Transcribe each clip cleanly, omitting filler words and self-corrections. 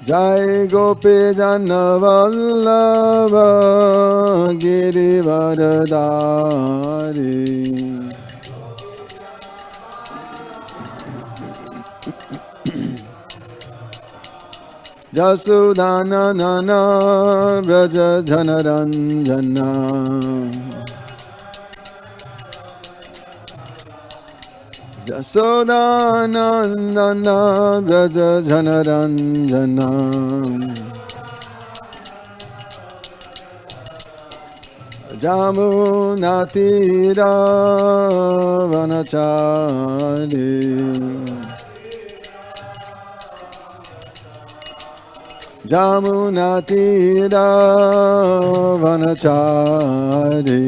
Jai Gopi Jana Vallabha Girivardhari Jasudana Nana Braja Janaranjana Jasudana Nana Braja Janaranjana Jamunatira Vanachari Jamunatira Vanachari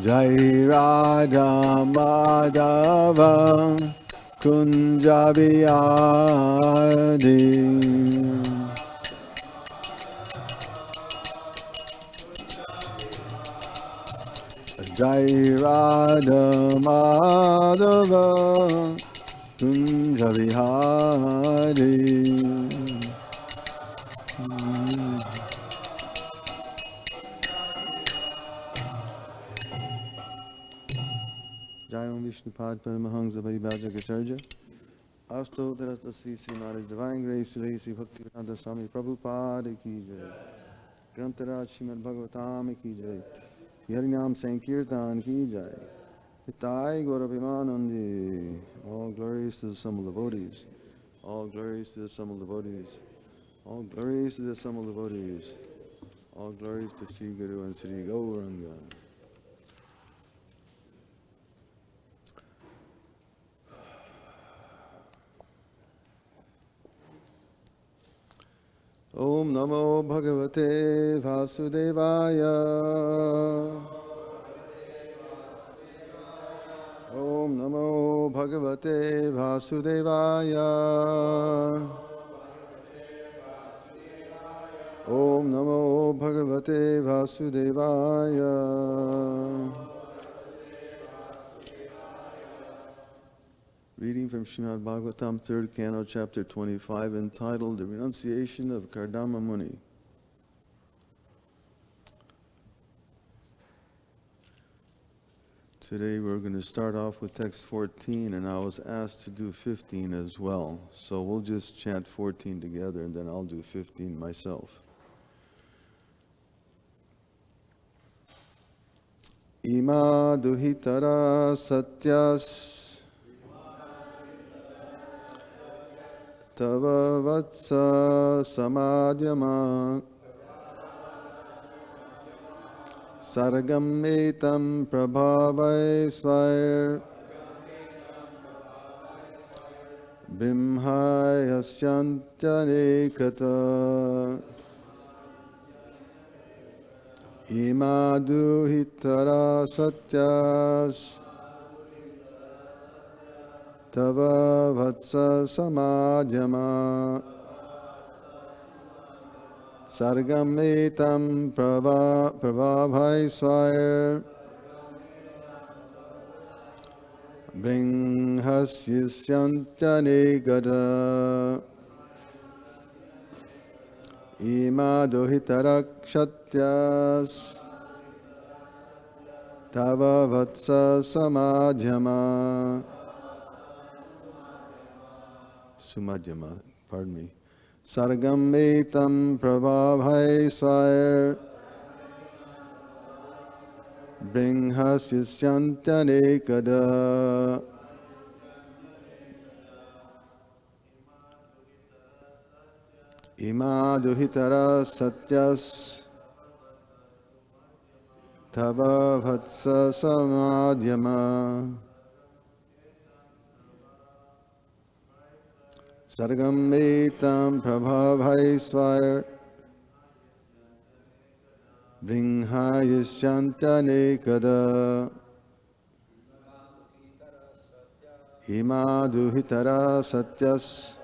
Jai Radha Madhava Kunja Bihari Jai Radha Madhava Kunja Bihari Jai Om Vishnupad Paramahansa Paribhajaka Asto Dharastasi Sri Maharaj Divine Grace Sri Sri Bhaktivedanta Swami Prabhupada Ki Jai Grantaraj Srimad Bhagavatam Ki Jai Harinam Sankirtan Ki Jai Hitai Gauravimanandi All glories to the Sammal devotees All glories to the Sammal devotees All glories to the Sammal devotees All glories to Sri Guru and Sri Gauranga Om Namo Bhagavate Vasudevaya Om Namo Bhagavate Vasudevaya Om Namo Bhagavate Vasudevaya Reading from Srimad Bhagavatam, 3rd Canto, Chapter 25, entitled The Renunciation of Kardama Muni. Today we're going to start off with text 14, and I was asked to do 15 as well. So we'll just chant 14 together, and then I'll do 15 myself. Ima duhitara satyas Tava vatsa samadhyama Sargam etam prabhavai svair Brimhai hasyantanekata Imadu hitara satyas Tava vatsa samadhyama Sargam etam prabhavai svair Bringhasyisyantyanegada Imadohitarakshatyas Tava vatsa samadhyama Sumadhyama, pardon me. Sargam etam prabhavai svair Bringhasyisyantyanekada Imaduhitara satyas Tava vatsa samadhyama Sargam etam prabhavai svair Bringhayishyantanekada Imaduhitara satyas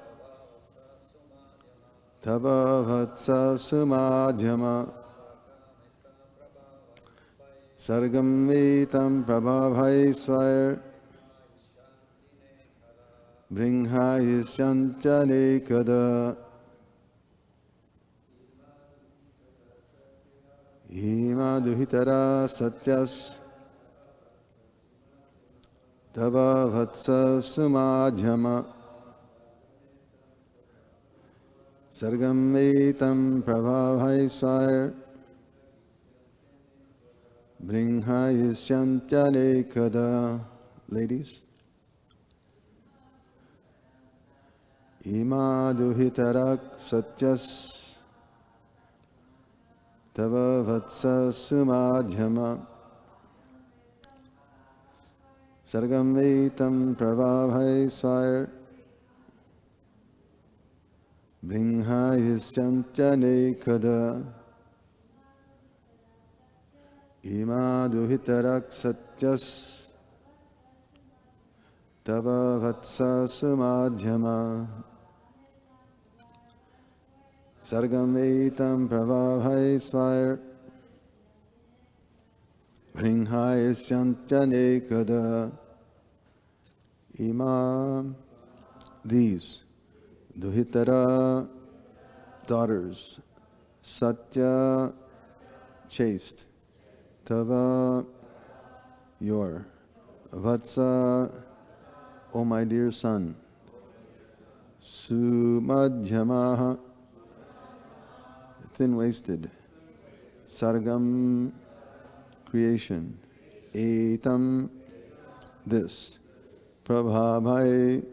Tava vatsa sumadhyama Sargam etam prabhavai svair Bringhayisyantanekada Imaduhitara satyas Tava vatsa sumadhyama Sargam etam prabhavai swar Bringhayisyantanekada. Ladies. Imaduhitarak satyas Tava vatsa sumadhyama Sargam etam prabhavai swar Bringhayisyantanekada Imaduhitarak satyas Tava vatsa sumadhyama Sargam etam prabhavai swar Bringhayisyantanekada. Imam, these Duhitara daughters, Satya chaste, Tava your, Vatsa O my dear son, Sumadhyamaha thin-waisted, Sargam creation, Etam this, Prabhavai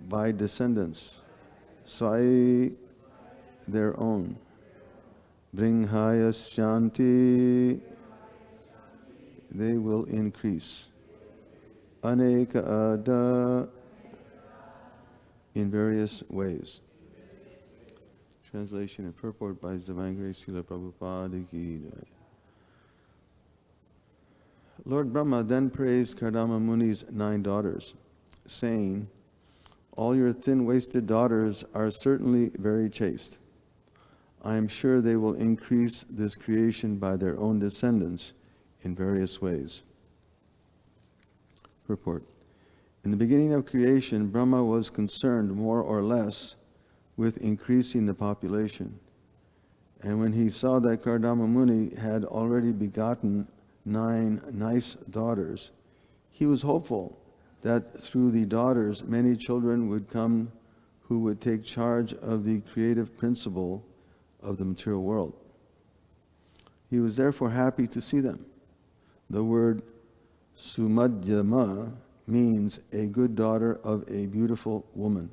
by descendants, Swai their own, Bringhayasyanti they will increase, Aneka ada in various ways. Translation and purport by His Divine Grace Srila Prabhupada Ki Jai. Lord Brahma then praised Kardama Muni's 9 daughters, saying, all your thin-waisted daughters are certainly very chaste. I am sure they will increase this creation by their own descendants in various ways. Purport. In the beginning of creation, Brahma was concerned more or less with increasing the population. And when he saw that Kardama Muni had already begotten 9 nice daughters, he was hopeful that through the daughters many children would come who would take charge of the creative principle of the material world. He was therefore happy to see them. The word Sumadhyama means a good daughter of a beautiful woman.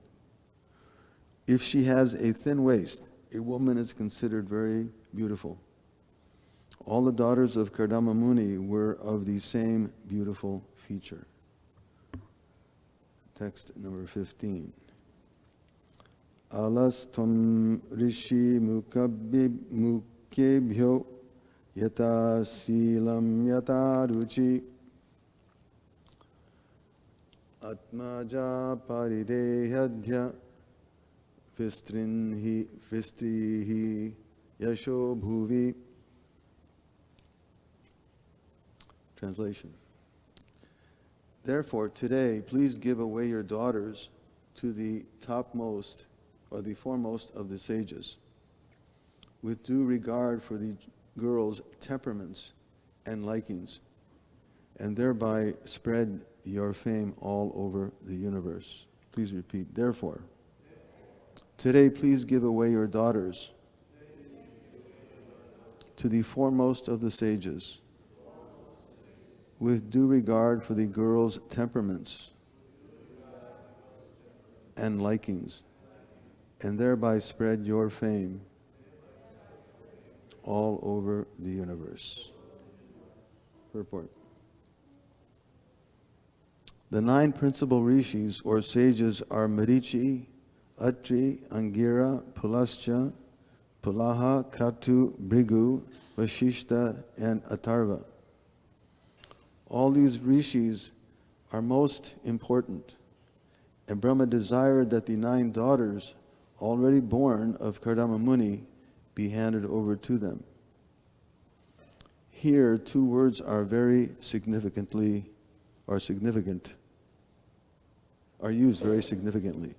If she has a thin waist, a woman is considered very beautiful. All the daughters of Kardama Muni were of the same beautiful feature. Text number 15. Alastam rishi mukebhyo yata silam yata ruchi atmaja paridehadhya vistrihi yasho bhuvi. Translation. Therefore, today, please give away your daughters to the topmost or the foremost of the sages, with due regard for the girls' temperaments and likings, and thereby spread your fame all over the universe. Please repeat. Therefore, today, please give away your daughters to the foremost of the sages, with due regard for the girls' temperaments and likings, and thereby spread your fame all over the universe. Purport. The 9 principal rishis or sages are Marichi, Atri, Angira, Pulascha, Pulaha, Kratu, Bhrigu, Vashishta, and Atharva. All these rishis are most important, and Brahma desired that the 9 daughters already born of Kardama Muni be handed over to them. Here, 2 words are very significant. are used very significantly.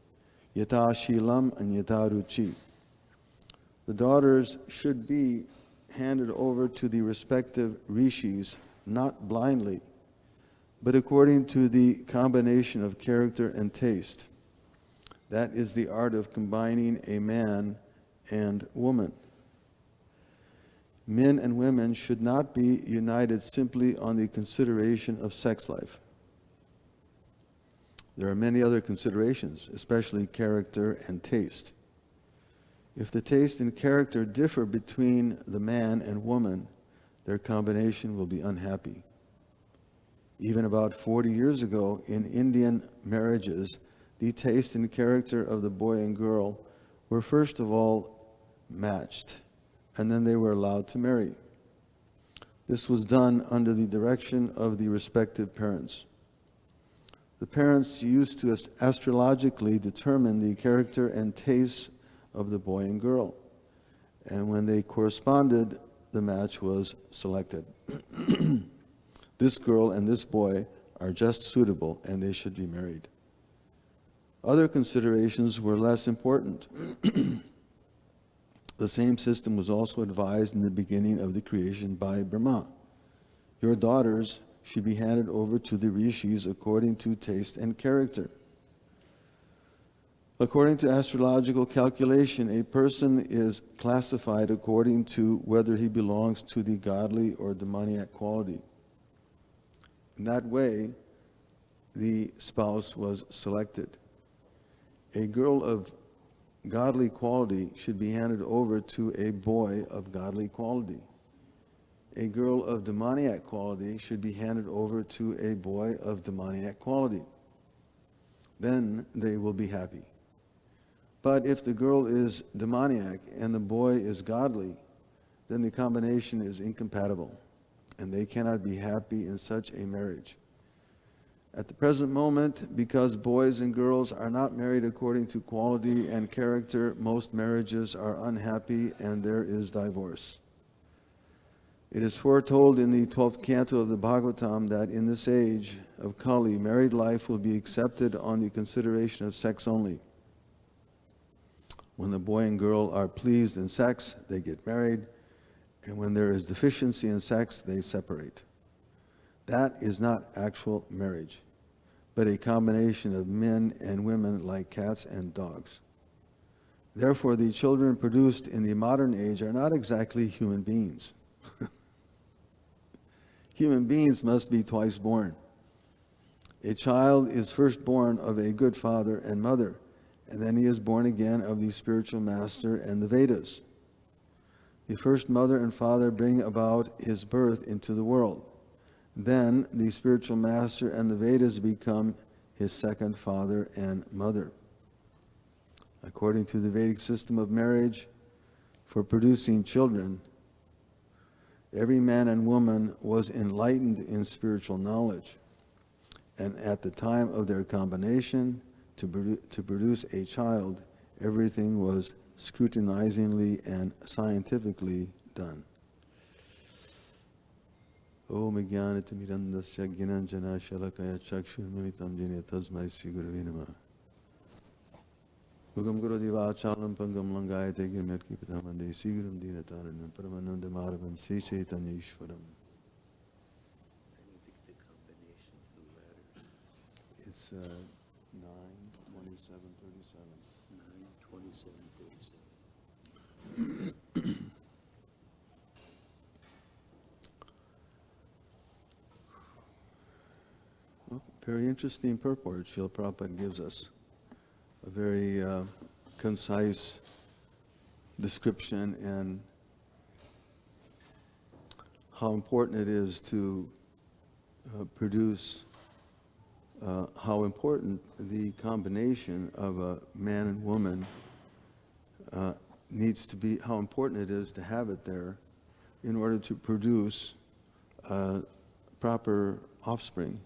Yata shilam and yata ruchi. The daughters should be handed over to the respective rishis, not blindly, but according to the combination of character and taste. That is the art of combining a man and woman. Men and women should not be united simply on the consideration of sex life. There are many other considerations, especially character and taste. If the taste and character differ between the man and woman, their combination will be unhappy. Even about 40 years ago, in Indian marriages, the taste and character of the boy and girl were first of all matched, and then they were allowed to marry. This was done under the direction of the respective parents. The parents used to astrologically determine the character and taste of the boy and girl, and when they corresponded, the match was selected. This girl and this boy are just suitable, and they should be married. Other considerations were less important. The same system was also advised in the beginning of the creation by Brahma. Your daughters should be handed over to the rishis according to taste and character. According to astrological calculation, a person is classified according to whether he belongs to the godly or demoniac quality. In that way, the spouse was selected. A girl of godly quality should be handed over to a boy of godly quality. A girl of demoniac quality should be handed over to a boy of demoniac quality. Then they will be happy. But if the girl is demoniac and the boy is godly, then the combination is incompatible, and they cannot be happy in such a marriage. At the present moment, because boys and girls are not married according to quality and character, most marriages are unhappy and there is divorce. It is foretold in the 12th canto of the Bhagavatam that in this age of Kali, married life will be accepted on the consideration of sex only. When the boy and girl are pleased in sex, they get married, and when there is deficiency in sex, they separate. That is not actual marriage, but a combination of men and women like cats and dogs. Therefore, the children produced in the modern age are not exactly human beings. Human beings must be twice born. A child is first born of a good father and mother, and then he is born again of the spiritual master and the Vedas. The first mother and father bring about his birth into the world. Then the spiritual master and the Vedas become his second father and mother. According to the Vedic system of marriage, for producing children, every man and woman was enlightened in spiritual knowledge. And at the time of their combination, to produce a child, everything was scrutinizingly and scientifically done. Om Jnanatimirandasya Gnananjana Shalakaya Chakshurmilitam Jene Tasmai Sri Gurave Namah. Mugam Guru Divachalam Pangam Langayate Girmetki Pitamande Siguram Dinataranam Paramananda Madhavam Sri Chaitanya Ishwaram. It's 9, 27, 37. 9, 27, 37. Well, very interesting purport Srila Prabhupada gives us. A very concise description and how important it is to produce, how important the combination of a man and woman needs to be, how important it is to have it there in order to produce proper offspring.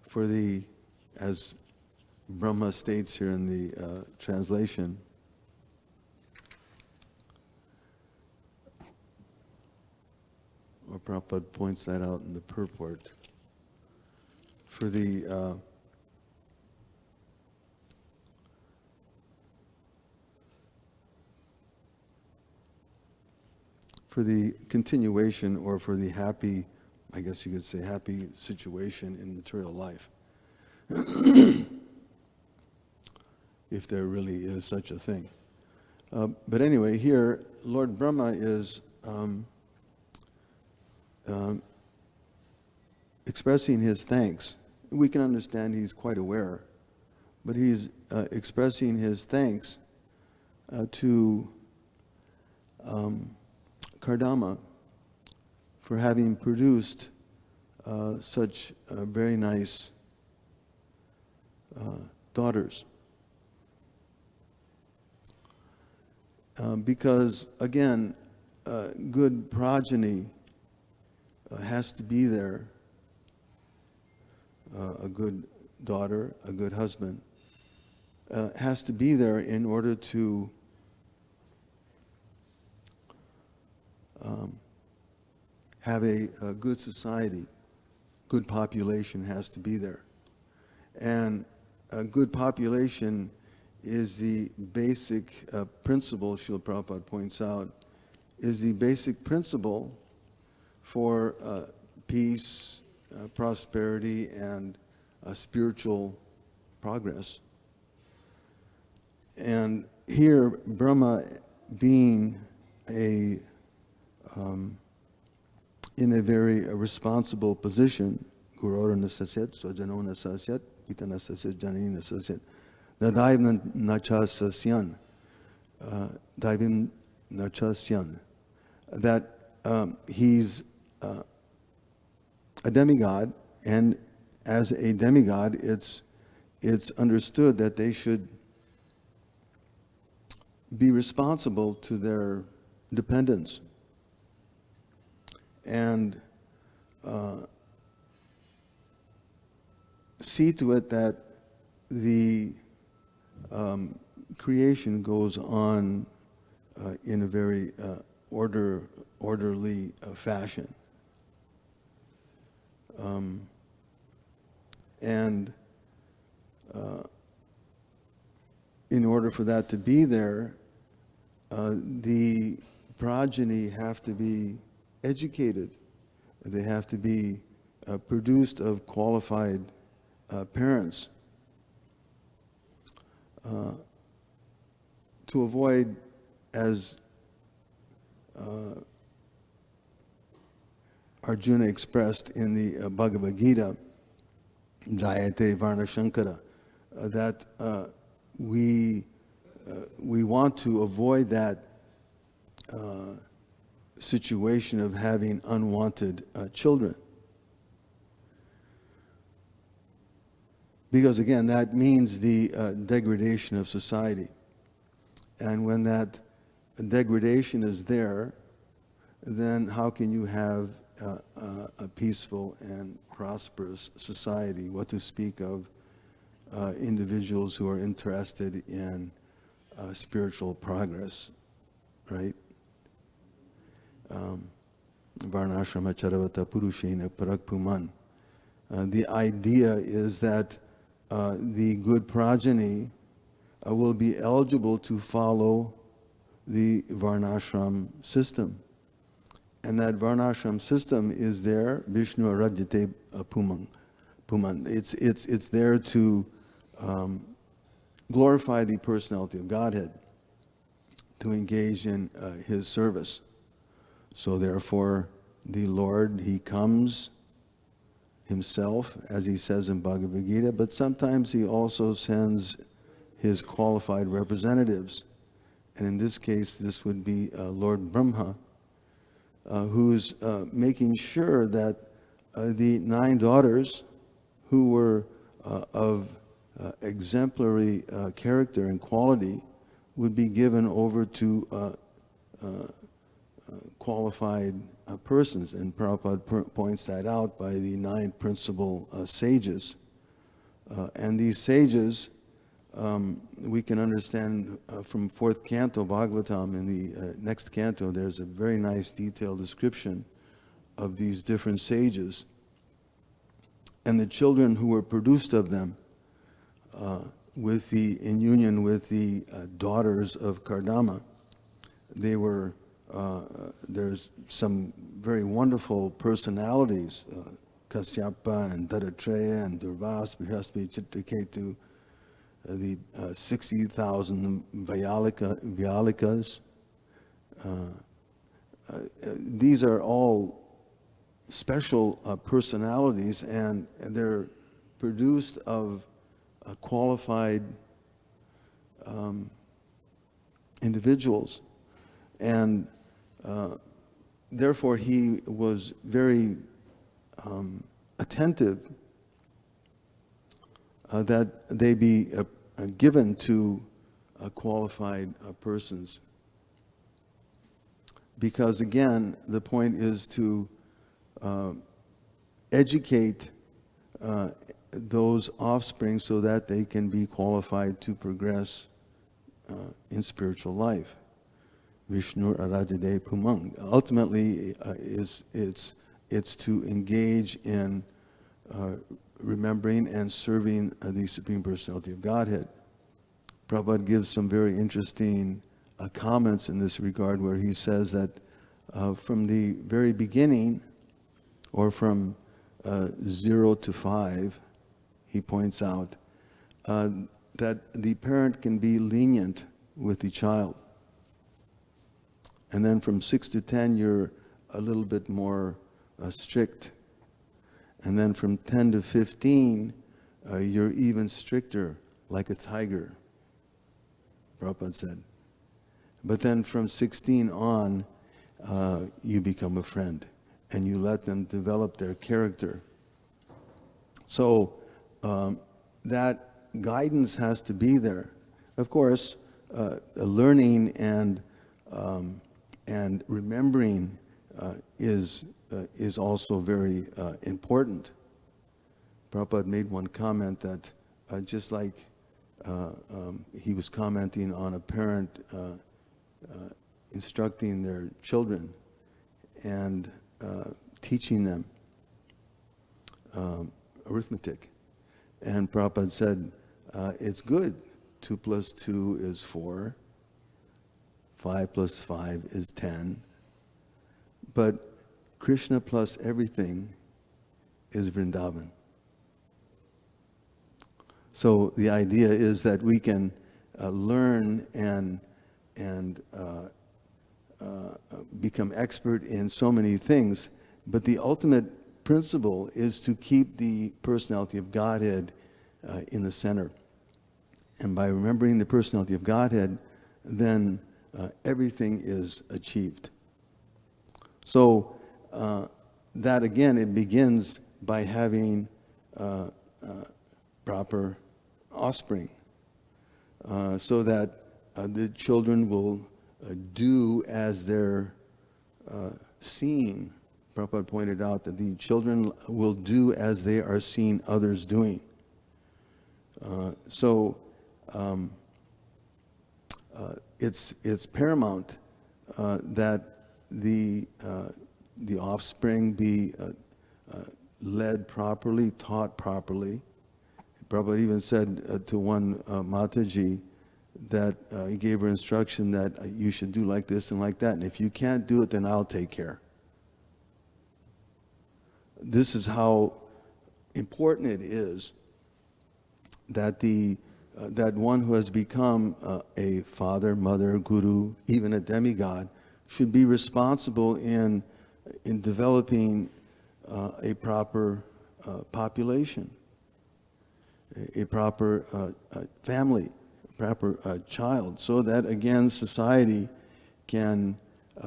For the, as Brahma states here in the translation, or Prabhupada points that out in the purport, for the continuation or for the happy, I guess you could say, happy situation in material life. If there really is such a thing. But anyway, here, Lord Brahma is expressing his thanks. We can understand he's quite aware, but he's expressing his thanks to Kardama for having produced such very nice daughters. Because, again, good progeny has to be there. A good daughter, a good husband, has to be there in order to have a good society. Good population has to be there. And a good population is the basic principle, Srila Prabhupada points out, is the basic principle for peace, prosperity, and spiritual progress. And here, Brahma being in a very responsible position, Gurora Nasasyat, Swajano Nasasyat, Pita Nasasyat, Janani Nasasyat, Dadaiv Nachasasyan, Daivim Nachasyan, that he's a demigod, and as a demigod, it's understood that they should be responsible to their dependents and see to it that the creation goes on in a very orderly fashion. And in order for that to be there, the progeny have to be educated. They have to be produced of qualified parents to avoid, as Arjuna expressed in the Bhagavad Gita, Jayate Varna Shankara, that we want to avoid that situation of having unwanted children. Because again, that means the degradation of society. And when that degradation is there, then how can you have a peaceful and prosperous society? What to speak of individuals who are interested in spiritual progress, right? Varnashrama Charavata Purushena Parakpuman. The idea is that the good progeny will be eligible to follow the Varnashram system. And that Varnashram system is there, Vishnu Arajyate Puman. It's there to glorify the personality of Godhead, to engage in his service. So therefore, the Lord, he comes himself, as he says in Bhagavad Gita, but sometimes he also sends his qualified representatives. And in this case, this would be Lord Brahma, who's making sure that the 9 daughters who were of exemplary character and quality would be given over to qualified persons. And Prabhupada points that out by the 9 principal sages. And these sages, we can understand from 4th canto Bhagavatam. In the next canto, there's a very nice detailed description of these different sages and the children who were produced of them in union with the daughters of Kardama. They were there's some very wonderful personalities, Kasyapa and Dattatreya and Durvas, Brihaspati, Chitraketu, the 60,000 Vyalikas. These are all special personalities, and they're produced of qualified individuals. And therefore he was very attentive that they be given to qualified persons. Because again, the point is to educate those offspring so that they can be qualified to progress in spiritual life. Vishnu Arajade Pumang. Ultimately, it's to engage in remembering and serving the Supreme Personality of Godhead. Prabhupada gives some very interesting comments in this regard, where he says that from the very beginning, or from 0 to 5, he points out that the parent can be lenient with the child. And then from 6 to 10, you're a little bit more strict. And then from 10 to 15, you're even stricter, like a tiger, Prabhupada said. But then from 16 on, you become a friend, and you let them develop their character. So that guidance has to be there. Of course, learning and remembering is also very important. Prabhupada made one comment that just like he was commenting on a parent instructing their children and teaching them arithmetic. And Prabhupada said, it's good. 2 plus 2 is 4. 5 plus 5 is 10. But Krishna plus everything is Vrindavan. So the idea is that we can learn and become expert in so many things, but the ultimate principle is to keep the personality of Godhead in the center. And by remembering the personality of Godhead, then everything is achieved. So that again, it begins by having proper offspring, so that the children will do as they're seeing. Prabhupada pointed out that the children will do as they are seeing others doing. It's paramount that the offspring be led properly, taught properly. Prabhupada even said to one Mataji that he gave her instruction that you should do like this and like that, and if you can't do it, then I'll take care. This is how important it is that that one who has become a father, mother, guru, even a demigod, should be responsible in developing a proper population, a proper family, a proper child, so that again society can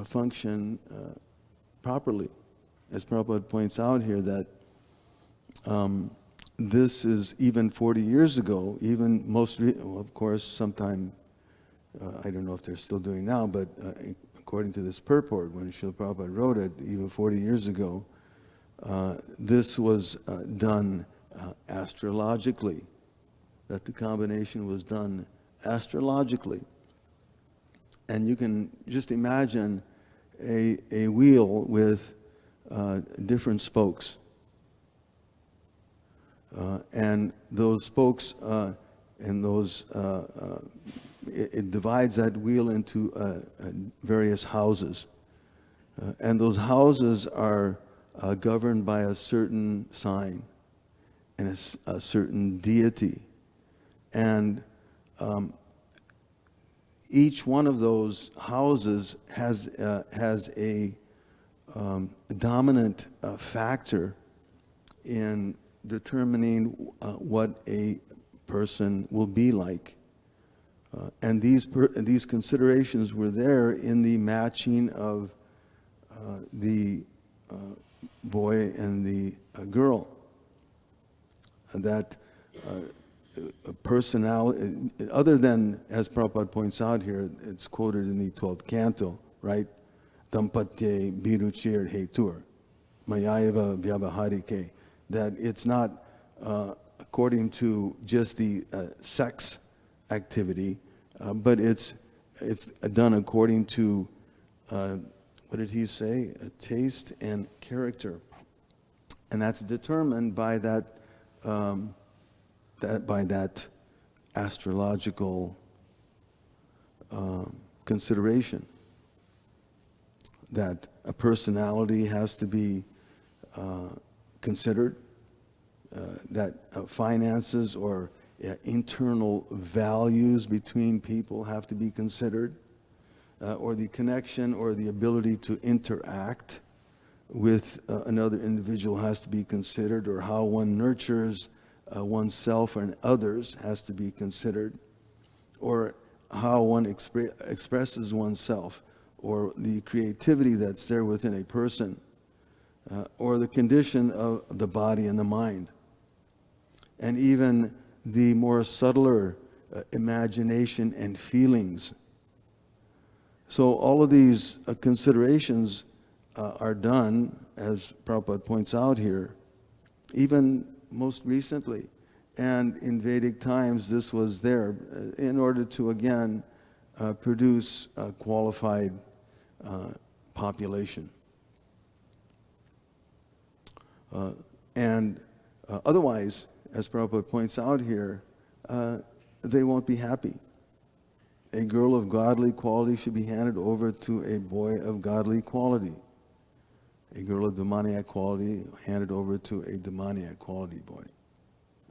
function properly. As Prabhupada points out here, that this is even 40 years ago, even of course, sometime, I don't know if they're still doing now, but according to this purport, when Srila Prabhupada wrote it, even 40 years ago, this was done astrologically, that the combination was done astrologically. And you can just imagine a wheel with different spokes. And those spokes and those it divides that wheel into various houses. And those houses are governed by a certain sign and a certain deity. And each one of those houses has a dominant factor in determining what a person will be like. And these considerations were there in the matching of the boy and the girl. That personality, other than, as Prabhupada points out here, it's quoted in the 12th canto, right? Dampatye biruchir hetur, mayayava vyavaharike. That it's not according to just the sex activity, but it's done according to, what did he say? Taste and character. And that's determined by that astrological consideration, that a personality has to be considered, that finances or internal values between people have to be considered, or the connection or the ability to interact with another individual has to be considered, or how one nurtures oneself and others has to be considered, or how one expresses oneself, or the creativity that's there within a person, or the condition of the body and the mind, and even the more subtler imagination and feelings. So all of these considerations are done, as Prabhupada points out here, even most recently. And in Vedic times, this was there in order to, again, produce a qualified population. And otherwise, as Prabhupada points out here, they won't be happy. A girl of godly quality should be handed over to a boy of godly quality. A girl of demoniac quality handed over to a demoniac quality boy.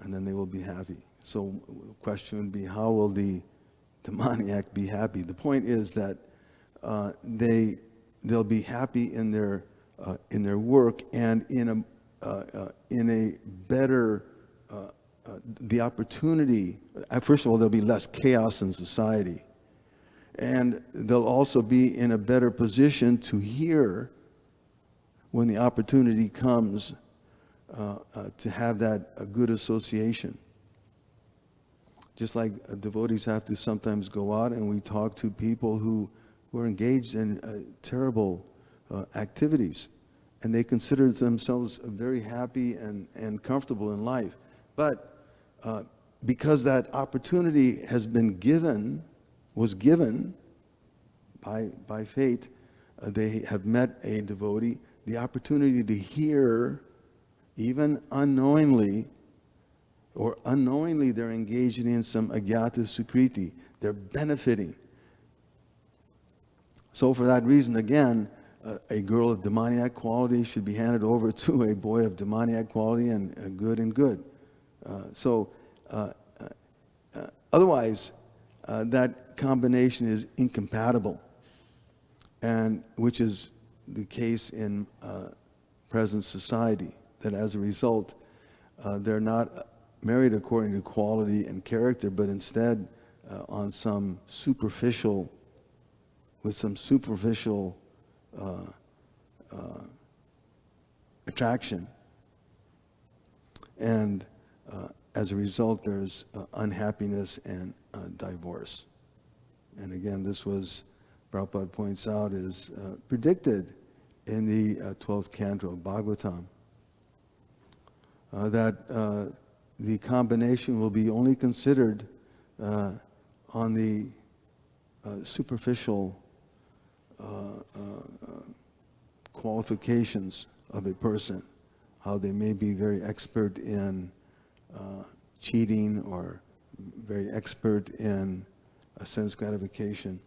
And then they will be happy. So the question would be, how will the demoniac be happy? The point is that they'll be happy in their work, and in a better the opportunity. First of all, there'll be less chaos in society, and they'll also be in a better position to hear when the opportunity comes to have that good association. Just like devotees have to sometimes go out and we talk to people who are engaged in terrible activities, and they consider themselves very happy and comfortable in life. But because that opportunity has been was given by fate, they have met a devotee, the opportunity to hear, even unknowingly, or unknowingly they're engaging in some agyata sukriti. They're benefiting. So for that reason, again, a girl of demoniac quality should be handed over to a boy of demoniac quality, and good. Otherwise, that combination is incompatible, and which is the case in present society, that as a result, they're not married according to quality and character, but instead on some superficial attraction. And as a result, there's unhappiness and divorce. And again, this was, Prabhupada points out, is predicted in the 12th canto of Bhagavatam, that the combination will be only considered on the superficial qualifications of a person, how they may be very expert in cheating, or very expert in a sense gratification.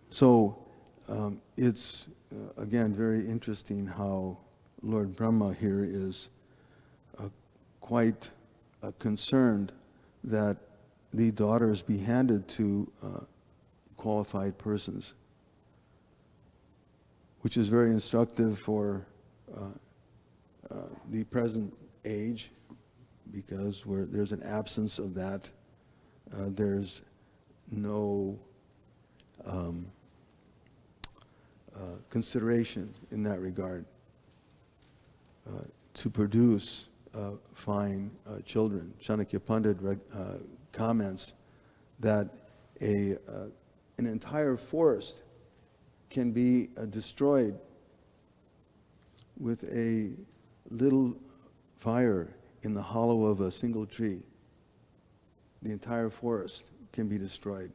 So it's, again, very interesting how Lord Brahma here is quite concerned that the daughters be handed to qualified persons, which is very instructive for the present age, because where there's an absence of that, there's no consideration in that regard to produce fine children. Chanakya Pandit comments that an entire forest can be destroyed with a little fire in the hollow of a single tree. The entire forest can be destroyed.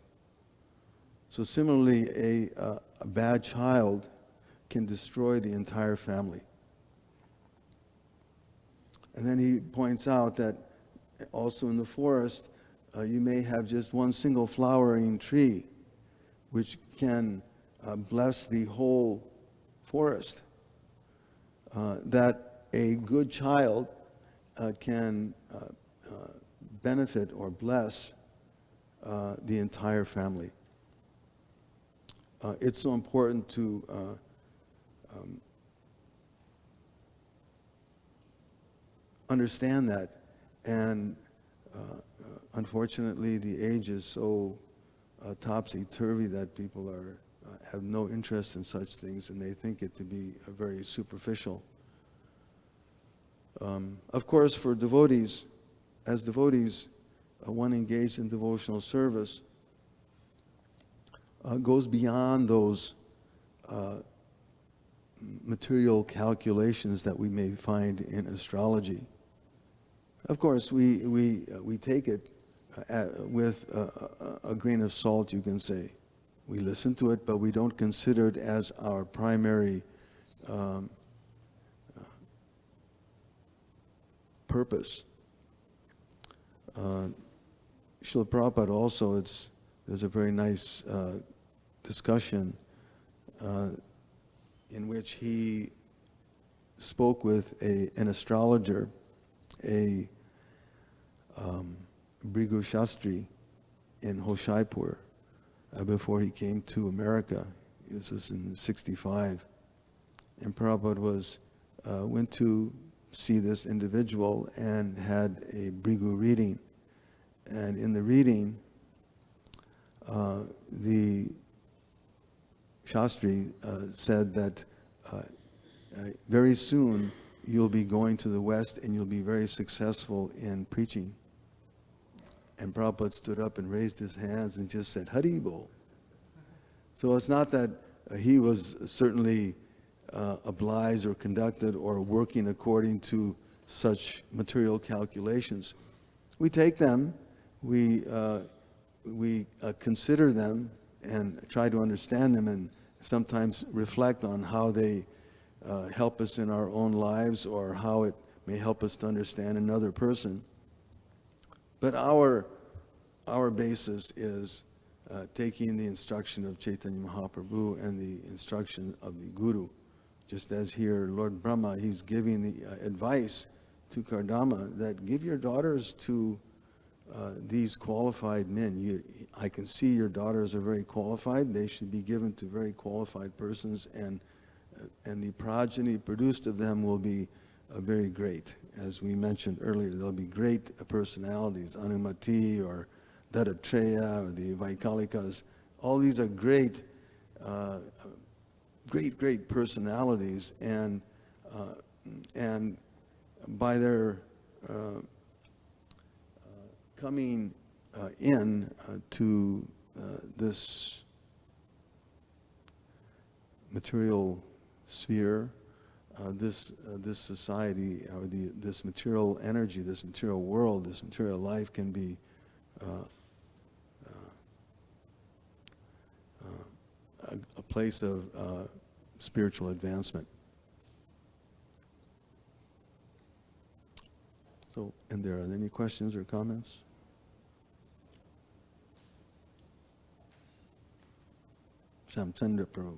So similarly, a bad child can destroy the entire family. And then he points out that also in the forest, you may have just one single flowering tree, which can bless the whole forest. That a good child can benefit or bless the entire family. It's so important to understand that, and unfortunately the age is so topsy-turvy that people have no interest in such things, and they think it to be very superficial. Of course, for devotees, as devotees, one engaged in devotional service goes beyond those material calculations that we may find in astrology. Of course, we take it with a grain of salt, you can say. We listen to it, but we don't consider it as our primary purpose. Srila Prabhupada also, there's a very nice discussion in which he spoke with an astrologer, a Brigu Shastri in Hoshaipur, before he came to America. This was in '65. And Prabhupada went to see this individual and had a Brigu reading. And in the reading, the Shastri said that very soon you'll be going to the West and you'll be very successful in preaching. And Prabhupada stood up and raised his hands and just said, Hari Bol. So it's not that he was certainly obliged or conducted or working according to such material calculations. We take them, we consider them and try to understand them, and sometimes reflect on how they help us in our own lives, or how it may help us to understand another person. But our basis is taking the instruction of Chaitanya Mahaprabhu and the instruction of the Guru. Just as here, Lord Brahma, he's giving the advice to Kardama that give your daughters to these qualified men. I can see your daughters are very qualified. They should be given to very qualified persons, and the progeny produced of them will be very great. As we mentioned earlier, they'll be great personalities, Anumati or Dattatreya or the Vaikalikas. All these are great personalities, and by their coming in to this material sphere, this society, or this material energy, this material world, this material life can be a place of spiritual advancement. So, and are there any questions or comments? Shamchandra Prabhu.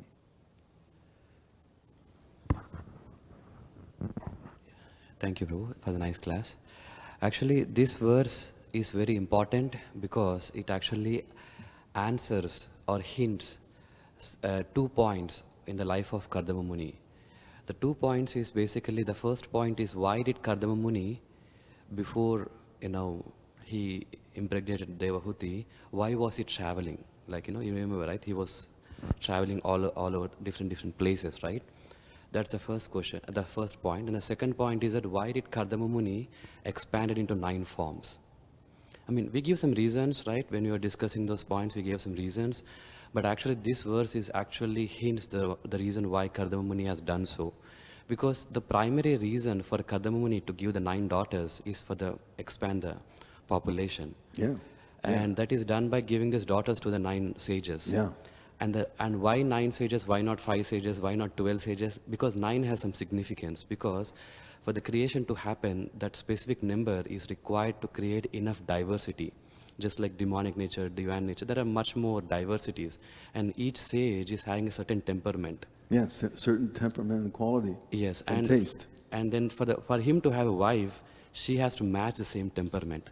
Thank you, Prabhu, for the nice class. Actually, this verse is very important because it actually answers or hints 2 points in the life of Kardama Muni. The 2 points is basically, the first point is, why did Kardama Muni, before he impregnated Devahuti, why was he traveling? Like, you remember, right? He was traveling all over different places, right? That's the first question, the first point. And the second point is that why did Kardama Muni expanded into 9 forms? I mean, we give some reasons, right? When we were discussing those points, we gave some reasons. But actually, this verse is actually hints the reason why Kardama Muni has done so. Because the primary reason for Kardama Muni to give the 9 daughters is for the expand the population. Yeah. And that is done by giving these daughters to the 9 sages. Yeah. And why 9 sages? Why not 5 sages? Why not 12 sages? Because 9 has some significance. Because for the creation to happen, that specific number is required to create enough diversity. Just like demonic nature, divine nature, there are much more diversities, and each sage is having a certain temperament. Yes, certain temperament and quality. Yes, and taste. And then for him to have a wife, she has to match the same temperament.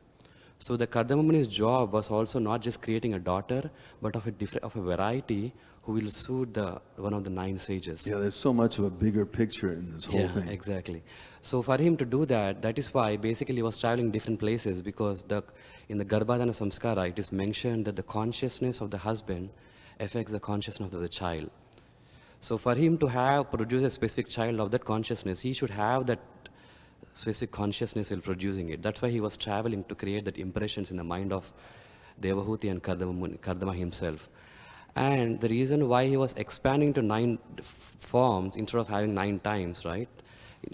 So the Kardama Muni's job was also not just creating a daughter, but of a variety who will suit one of the 9 sages. Yeah, there's so much of a bigger picture in this whole thing. Exactly. So for him to do that, that is why basically he was traveling different places, because in the Garbhadana Samskara, it is mentioned that the consciousness of the husband affects the consciousness of the child. So for him to produce a specific child of that consciousness, he should have that specific consciousness while producing it. That's why he was traveling to create that impressions in the mind of Devahuti and Kardama himself. And the reason why he was expanding to 9 forms instead of having 9 times, right?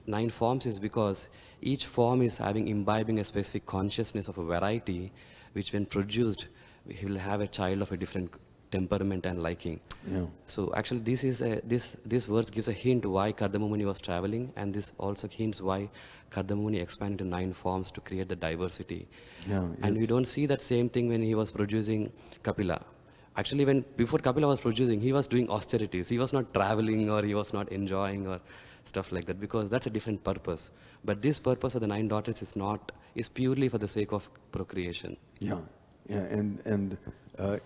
9 forms is because each form is imbibing a specific consciousness of a variety, which when produced, he will have a child of a different temperament and liking. Yeah. So actually, this verse gives a hint why Kardama Muni was traveling, and this also hints why Kardama Muni expanded to 9 forms to create the diversity. Yeah, And we don't see that same thing when he was producing Kapila. Actually, before Kapila was producing, he was doing austerities. He was not traveling, or he was not enjoying or stuff like that, because that's a different purpose. But this purpose of the 9 daughters is purely for the sake of procreation. Yeah, yeah, and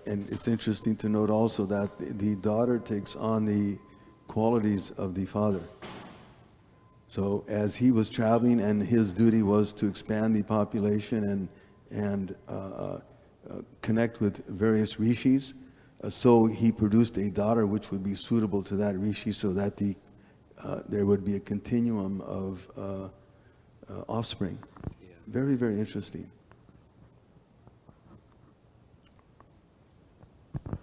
it's interesting to note also that the daughter takes on the qualities of the father. So as he was traveling, and his duty was to expand the population and connect with various rishis, so he produced a daughter which would be suitable to that rishi, so that there would be a continuum of offspring. Yeah. Very, very interesting. All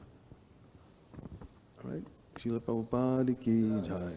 right. Srila Prabhupada ki jai.